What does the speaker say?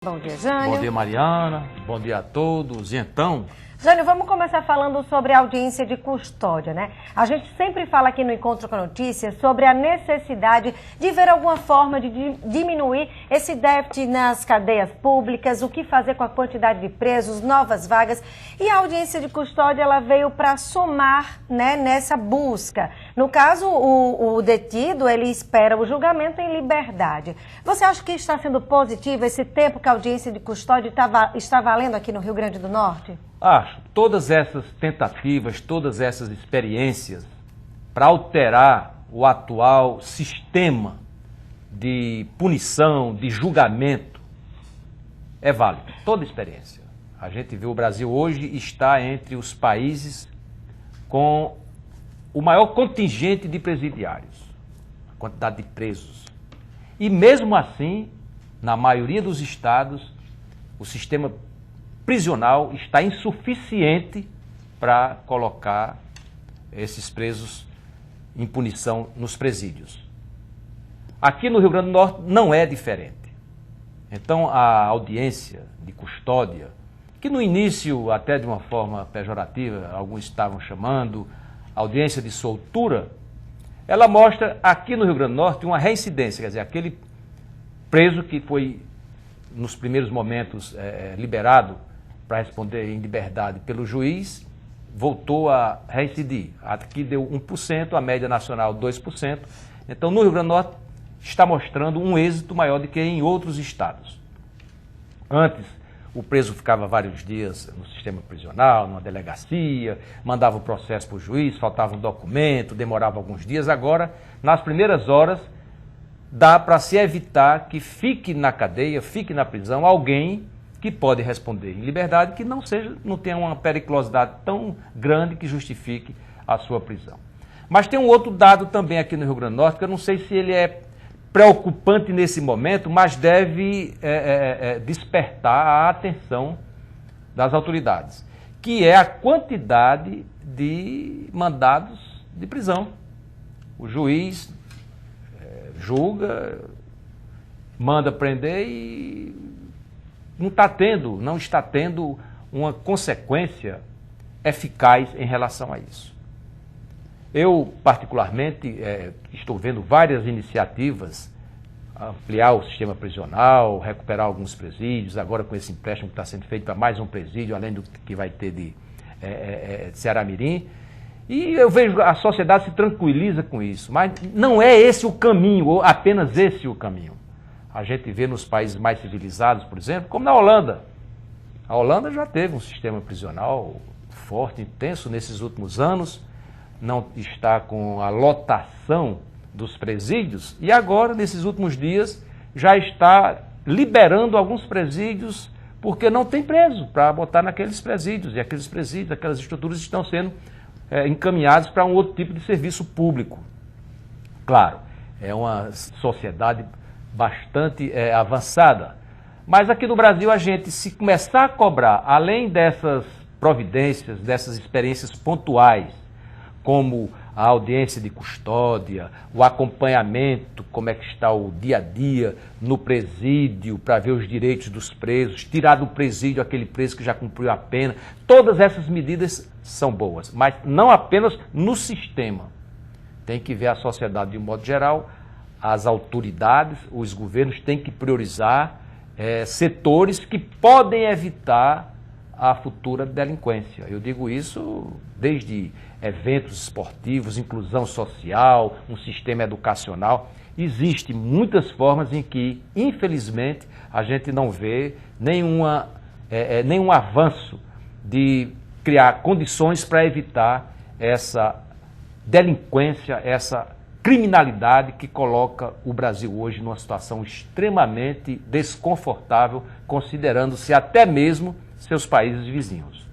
Bom dia, Jânio. Bom dia, Mariana. Bom dia a todos. E então... Jânio, vamos começar falando sobre a audiência de custódia, né? A gente sempre fala aqui no Encontro com a Notícia sobre a necessidade de ver alguma forma de diminuir esse déficit nas cadeias públicas, o que fazer com a quantidade de presos, novas vagas. E a audiência de custódia, ela veio para somar, né, nessa busca. No caso, o detido, ele espera o julgamento em liberdade. Você acha que está sendo positivo esse tempo que a audiência de custódia está valendo aqui no Rio Grande do Norte? Acho. Todas essas tentativas, todas essas experiências para alterar o atual sistema de punição, de julgamento, é válido. Toda experiência. A gente vê o Brasil hoje está entre os países com o maior contingente de presidiários, a quantidade de presos. E mesmo assim, na maioria dos estados, o sistema prisional está insuficiente para colocar esses presos em punição nos presídios. Aqui no Rio Grande do Norte não é diferente. Então a audiência de custódia, que no início até de uma forma pejorativa, alguns estavam chamando audiência de soltura, ela mostra aqui no Rio Grande do Norte uma reincidência, quer dizer, aquele preso que foi nos primeiros momentos liberado para responder em liberdade pelo juiz, voltou a reincidir. Aqui deu 1%, a média nacional 2%. Então, no Rio Grande do Norte, está mostrando um êxito maior do que em outros estados. Antes, o preso ficava vários dias no sistema prisional, numa delegacia, mandava o processo para o juiz, faltava um documento, demorava alguns dias. Agora, nas primeiras horas, dá para se evitar que fique na cadeia, fique na prisão alguém que pode responder em liberdade, que não tenha uma periculosidade tão grande que justifique a sua prisão. Mas tem um outro dado também aqui no Rio Grande do Norte, que eu não sei se ele é preocupante nesse momento, mas deve despertar a atenção das autoridades, que é a quantidade de mandados de prisão. O juiz julga, manda prender e não está tendo uma consequência eficaz em relação a isso. Eu, particularmente, estou vendo várias iniciativas, ampliar o sistema prisional, recuperar alguns presídios, agora com esse empréstimo que está sendo feito para mais um presídio, além do que vai ter de Ceará-Mirim. E eu vejo a sociedade se tranquiliza com isso, mas não é esse o caminho, ou apenas esse o caminho. A gente vê nos países mais civilizados, por exemplo, como na Holanda. A Holanda já teve um sistema prisional forte, intenso nesses últimos anos, não está com a lotação dos presídios e agora, nesses últimos dias, já está liberando alguns presídios porque não tem preso para botar naqueles presídios. E aqueles presídios, aquelas estruturas estão sendo encaminhados para um outro tipo de serviço público. Claro, é uma sociedade bastante avançada, mas aqui no Brasil a gente, se começar a cobrar, além dessas providências, dessas experiências pontuais, como a audiência de custódia, o acompanhamento, como é que está o dia a dia no presídio, para ver os direitos dos presos, tirar do presídio aquele preso que já cumpriu a pena, todas essas medidas são boas, mas não apenas no sistema. Tem que ver a sociedade de um modo geral, as autoridades, os governos têm que priorizar setores que podem evitar a futura delinquência. Eu digo isso desde eventos esportivos, inclusão social, um sistema educacional. Existem muitas formas em que, infelizmente, a gente não vê nenhum avanço de criar condições para evitar essa delinquência, essa criminalidade que coloca o Brasil hoje numa situação extremamente desconfortável, considerando-se até mesmo seus países vizinhos.